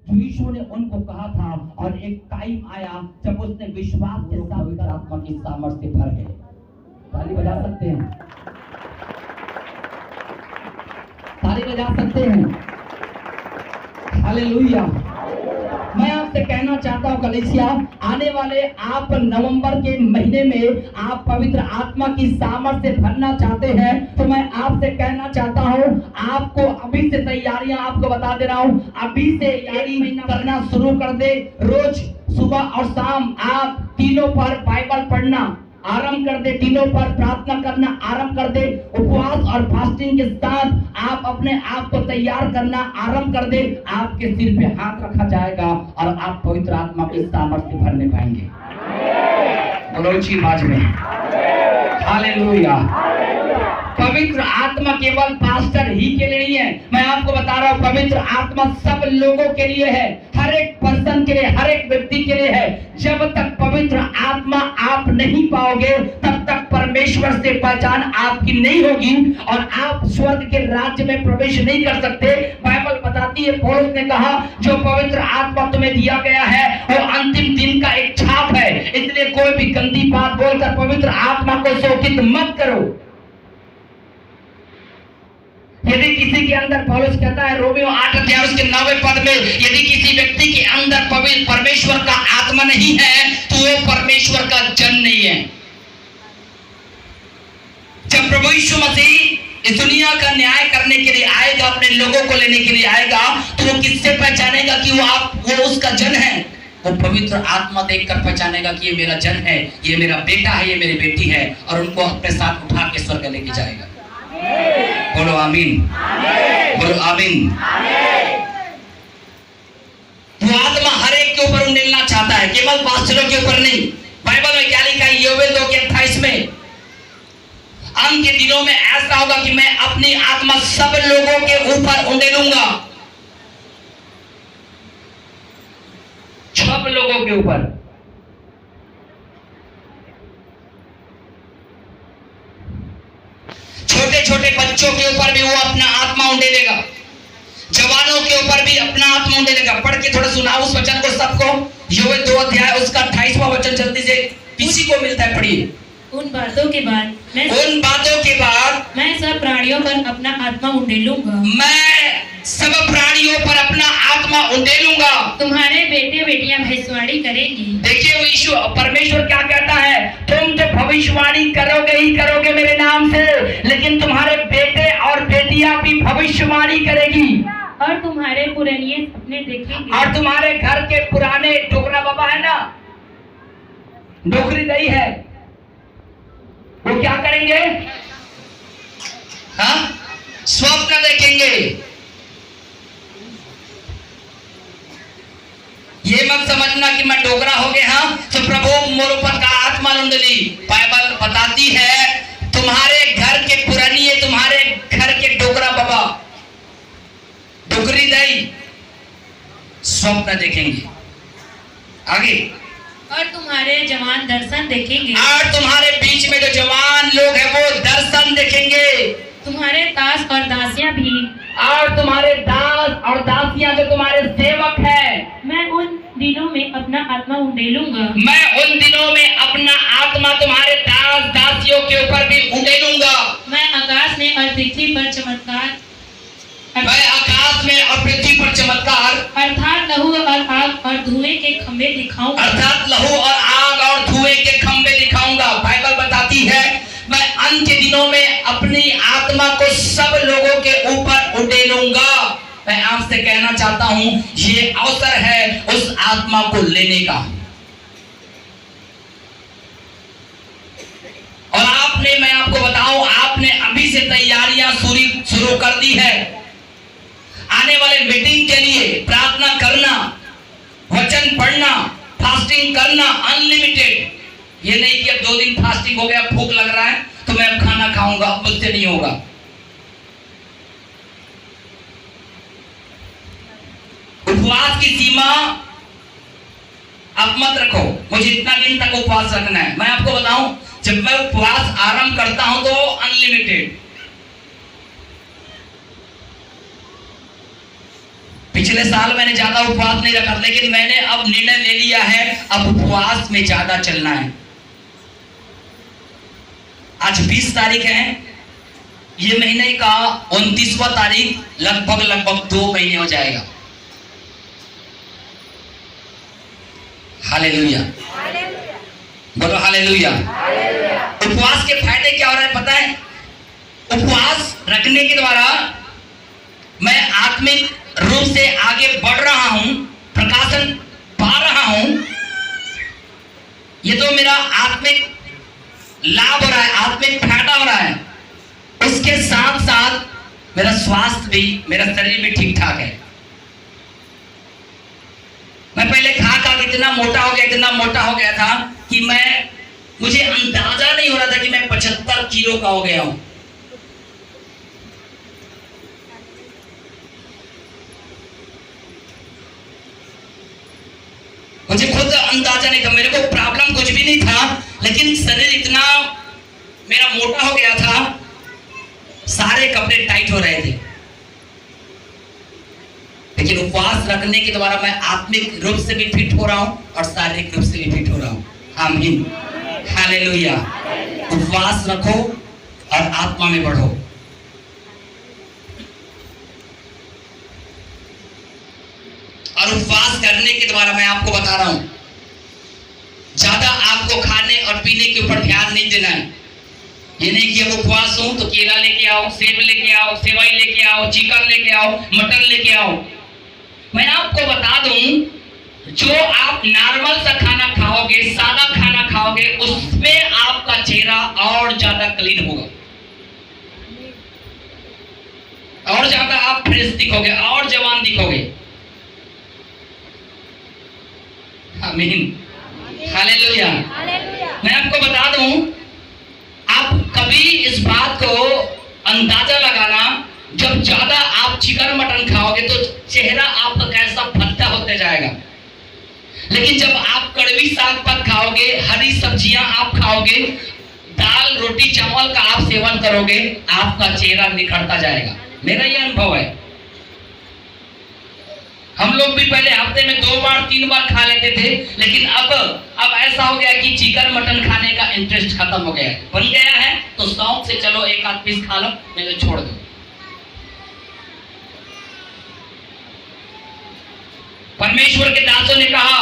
जो यीशु ने उनको कहा था। और एक टाइम आया जब उसने विश्वास के साथ पवित्र आत्मा की सामर्थ्य से भर गए। ताली बजा सकते हैं, ताली बजा सकते हैं। हालेलुया। मैं आपसे कहना चाहता हूं कलीसिया, आने वाले आप नवंबर के महीने में आप पवित्र आत्मा की सामर्थ्य से भरना चाहते हैं, तो मैं आपसे कहना चाहता हूं, आपको अभी से तैयारियां आपको बता दे रहा हूं, अभी से तैयारी करना शुरू कर दे। रोज सुबह और शाम आप तीनों पर बाइबल पढ़ना आरंभ कर दे, तीनों पर प्रार्थना करना आरंभ कर दे। उपवास और फास्टिंग के साथ आप अपने आप को तैयार करना आरंभ कर दे। आपके सिर पे हाथ रखा जाएगा और आप पवित्र आत्मा की सामर्थ्य भरने पाएंगे। बोलो ऊंची आवाज में हालेलुया। पवित्र आत्मा केवल पास्टर ही के लिए नहीं है, मैं आपको बता रहा हूं, पवित्र आत्मा सब लोगों के लिए है, हर एक पर्सन के लिए, हर एक व्यक्ति के लिए है। जब तक पवित्र आत्मा आप नहीं पाओगे तब तक परमेश्वर से पहचान आपकी नहीं होगी और आप स्वर्ग के राज्य में प्रवेश नहीं कर सकते। बाइबल बताती है, पौलुस ने कहा, जो पवित्र आत्मा तुम्हें दिया गया है वो अंतिम दिन का एक छाप है, इसलिए कोई भी गंदी बात बोलकर पवित्र आत्मा को शोकित मत करो। यदि किसी के अंदर, पौलुस कहता है रोमियो 8 अध्याय उसके 9वें पद में, यदि किसी व्यक्ति के अंदर परमेश्वर का आत्मा नहीं है तो वो परमेश्वर का जन नहीं है। जब प्रभु यीशु मसीह इस दुनिया का न्याय करने के लिए आएगा, अपने लोगों को लेने के लिए आएगा, तो वो किससे पहचानेगा कि वो उसका जन है? वो पवित्र आत्मा देखकर पहचानेगा कि ये मेरा जन है, ये मेरा बेटा है, ये मेरी बेटी है, और उनको अपने साथ उठा के स्वर्ग लेके जाएगा। बोलो आमीन, बोलो आमीन। वो आत्मा हर एक के ऊपर उंडेलना चाहता है, केवल पास्टरों के ऊपर नहीं। बाइबल में क्या लिखा है? योवेल 2:28 में, अंत के दिनों में ऐसा होगा कि मैं अपनी आत्मा सब लोगों के ऊपर उंडेलूंगा, सब लोगों के ऊपर। छोटे छोटे बच्चों के ऊपर भी वो अपना आत्मा उंडेलेगा, जवानों के ऊपर भी अपना आत्मा उंडेलेगा। पढ़ के थोड़ा सुनाओ उस वचन को सबको। योवेल 2 अध्याय उसका 28वां वचन जल्दी से किसी को मिलता है, पढ़िए। उन बातों के बाद मैं सब प्राणियों पर अपना आत्मा उंडेलूंगा, मैं सब प्राणियों पर अपना आत्मा उंडेलूंगा। तुम्हारे बेटे बेटियां भविष्यवाणी करेंगी। देखिए यीशु परमेश्वर क्या कहता है, तुम तो भविष्यवाणी करोगे ही करोगे मेरे नाम से, लेकिन तुम्हारे बेटे और बेटियां भी भविष्यवाणी करेगी। और तुम्हारे पुराने सपने देखेंगे। और तुम्हारे घर के पुराने, डोगरा बाबा है ना, डोगरी दई है, वो क्या करेंगे? हाँ, स्वप्न देखेंगे। ये मत समझना कि मैं डोगरा हो गया, हाँ तो प्रभु मोर ऊपर का आत्मा उंडली। बाइबल बताती है तुम्हारे घर के पुरानी है, तुम्हारे घर के डोगरा बाबा, डोगरी दई स्वप्न देखेंगे। आगे, और तुम्हारे जवान दर्शन देखेंगे। और तुम्हारे बीच में जो जवान लोग हैं वो दर्शन देखेंगे। तुम्हारे दास और दासियां भी, और तुम्हारे दास और दासियां जो तुम्हारे सेवक हैं, मैं उन दिनों में अपना आत्मा उंडेलूंगा। मैं उन दिनों में अपना आत्मा तुम्हारे दास दासियों के ऊपर भी उंडेलूंगा। मैं आकाश में और पृथ्वी पर चमत्कार, मैं आकाश में और पृथ्वी पर चमत्कार, अर्थात लहू और आग और धुएं के खंभे दिखाऊंगा। अर्थात लहू और आग और धुएं के खंभे दिखाऊंगा। बाइबल बताती है मैं अंत के दिनों में अपनी आत्मा को सब लोगों के ऊपर उंडेलूंगा। मैं आपसे कहना चाहता हूं, ये अवसर है उस आत्मा को लेने का। और आपने, मैं आपको बताऊं, आपने अभी से तैयारियां शुरू कर दी है। आने वाले मीटिंग के लिए प्रार्थना करना, वचन पढ़ना, फास्टिंग करना अनलिमिटेड। ये नहीं कि अब 2 दिन फास्टिंग हो गया, भूख लग रहा है तो मैं अब खाना खाऊंगा, अब मुझसे नहीं होगा। उपवास की सीमा आप मत रखो, मुझे इतना दिन तक उपवास रखना है। मैं आपको बताऊं, जब मैं उपवास आरंभ करता हूं तो अनलिमिटेड। पिछले साल मैंने ज्यादा उपवास नहीं रखा, लेकिन मैंने अब निर्णय ले लिया है अब उपवास में ज्यादा चलना है। आज 20 तारीख है, ये महीने का 29वां तारीख, लगभग 2 महीने हो जाएगा। हालेलुया, बोलो हालेलुया। उपवास के फायदे क्या हो रहे हैं पता है? उपवास रखने के द्वारा मैं आत्मिक रूप से आगे बढ़ रहा हूं, प्रकाशन पा रहा हूं। ये तो मेरा आत्मिक लाभ हो रहा है, आत्मिक फायदा हो रहा है। उसके साथ साथ मेरा स्वास्थ्य भी, मेरा शरीर भी ठीक ठाक है। मैं पहले खा इतना मोटा हो गया था कि मुझे अंदाजा नहीं हो रहा था कि मैं 75 किलो का हो गया हूं। मुझे खुद अंदाजा नहीं था, मेरे को प्रॉब्लम कुछ भी नहीं था, लेकिन शरीर इतना मेरा मोटा हो गया था, सारे कपड़े टाइट हो रहे थे। लेकिन उपवास रखने के द्वारा मैं आत्मिक रूप से भी फिट हो रहा हूं और शारीरिक रूप से भी फिट हो रहा हूं। आमीन, हालेलुया। उपवास रखो और आत्मा में बढ़ो। और उपवास करने के द्वारा मैं आपको बता रहा हूं, ज्यादा आपको खाने और पीने के ऊपर ध्यान नहीं देना है। ये नहीं कि अब उपवास हूं तो केला लेके आओ, सेब लेके आओ, सेवई लेके आओ, चिकन लेके आओ, मटन लेके आओ। मैं आपको बता दूं, जो आप नॉर्मल सा खाना खाओगे, सादा खाना खाओगे, उसमें आपका चेहरा और ज्यादा क्लीन होगा, और ज्यादा आप फ्रेश दिखोगे, और जवान दिखोगे। आमीन, हालेलुया। मैं आपको बता दूं, आप कभी इस बात को अंदाजा लगाना, जब ज्यादा आप चिकन मटन खाओगे तो चेहरा आपका कैसा भद्दा होते जाएगा। लेकिन जब आप कड़वी साग पात खाओगे, हरी सब्जियां आप खाओगे, दाल रोटी चावल का आप सेवन करोगे, आपका चेहरा निखरता जाएगा। मेरा ये अनुभव है। हम लोग भी पहले हफ्ते में 2 बार 3 बार खा लेते थे, लेकिन अब ऐसा हो गया कि चिकन मटन खाने का इंटरेस्ट खत्म हो गया है। बन गया है तो शौक से चलो 1 आध पीस खा लो, नहीं तो छोड़ दो। परमेश्वर के दासों ने कहा,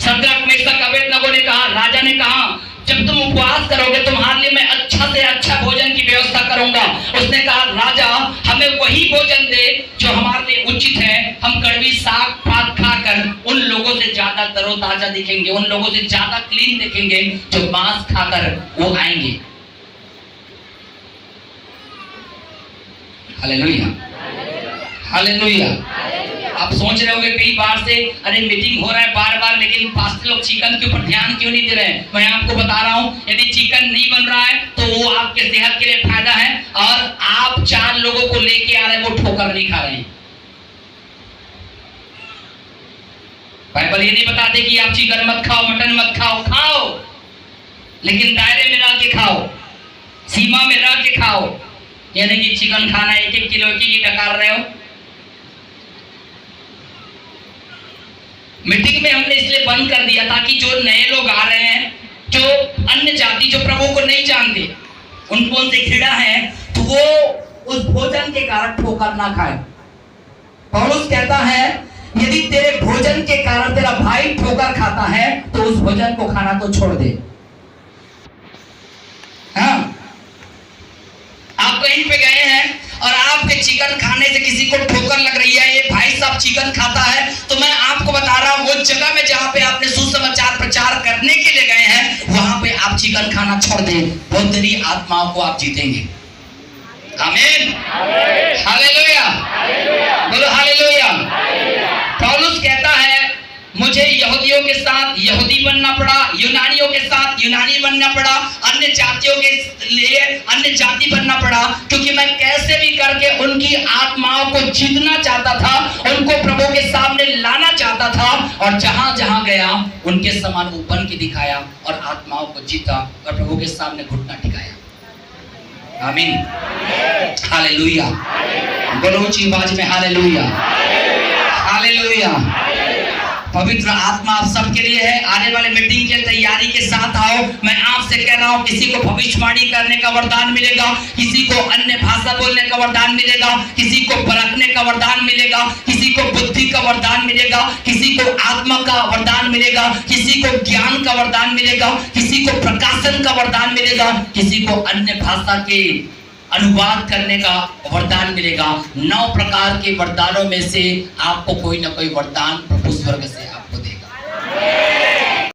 शद्रक मेशक अबेदनगो ने कहा, राजा ने कहा, जब तुम उपवास करोगे तुम्हारे लिए मैं अच्छा से अच्छा भोजन की व्यवस्था करूंगा। उसने कहा, राजा हमें वही भोजन दे जो हमारे लिए उचित है। हम कड़वी साग पात खाकर उन लोगों से ज्यादा तरोताजा दिखेंगे, उन लोगों से ज्यादा क्लीन दिखेंगे जो मांस खाकर वो आएंगे। Hallelujah, hallelujah. आप सोच रहे होंगे कई बार से, अरे मीटिंग हो रहा है बार बार, लेकिन पास्टर लोग चिकन के ऊपर ध्यान क्यों नहीं दे रहे हैं? मैं आपको बता रहा हूं, यदि चिकन नहीं बन रहा है तो वो आपके सेहत के लिए फायदा है, और आप 4 लोगों को लेके आ रहे हैं, वो ठोकर नहीं खा रहे हैं। बाइबल ये नहीं बताते कि आप चिकन मत खाओ, मटन मत खाओ, खाओ, लेकिन दायरे में रह के खाओ, सीमा में रह के खाओ। यानी कि चिकन खाना 1-1 किलो की डकार रहे हो। मीटिंग में हमने इसलिए बंद कर दिया ताकि जो नए लोग आ रहे हैं, जो अन्य जाति, जो प्रभु को नहीं जानते, उनको उनसे घृणा है, तो वो उस भोजन के कारण ठोकर ना खाए। पौलुस कहता है, यदि तेरे भोजन के कारण तेरा भाई ठोकर खाता है तो उस भोजन को खाना तो छोड़ दे। हाँ, आप कहीं पे गए हैं और आपके चिकन खाने से किसी को ठोकर लग रही है, ये भाई साहब चिकन खाता है, तो मैं आपको बता रहा हूं, उस जगह में जहां पे आपने सुसमाचार प्रचार करने के लिए गए हैं, वहां पे आप चिकन खाना छोड़ दें, बहुत तेरी आत्माओं को आप जीतेंगे। आमीन, हालेलुया, बोलो हालेलुया। पौलुस कहता है, मुझे यहूदियों के साथ यहूदी बनना पड़ा, यूनानियों के साथ यूनानी बनना पड़ा, अन्य जातियों के लिए अन्य जाति बनना पड़ा, क्योंकि मैं कैसे भी करके उनकी आत्माओं को जीतना चाहता था, उनको प्रभु के सामने लाना चाहता था, और जहां जहां गया उनके समान वो बन के दिखाया और आत्माओं को जीता और प्रभु के सामने घुटना टिकाया। आमीन, हालेलुया, बोलो ऊंची आवाज में हालेलुया। हालेलुया। पवित्र आत्मा आप सबके लिए है। आने वाले मीटिंग के तैयारी के साथ आओ। मैं आपसे कह रहा हूँ, किसी को भविष्यवाणी करने का वरदान मिलेगा, किसी को अन्य भाषा बोलने का वरदान मिलेगा, किसी को परखने का वरदान मिलेगा, किसी को बुद्धि का वरदान मिलेगा, किसी को आत्मा का वरदान मिलेगा, किसी को ज्ञान का वरदान मिलेगा, किसी को प्रकाशन का वरदान मिलेगा, किसी को अन्य भाषा के अनुवाद करने का वरदान मिलेगा। 9 प्रकार के वरदानों में से आपको कोई ना कोई वरदान प्रभु स्वर्ग से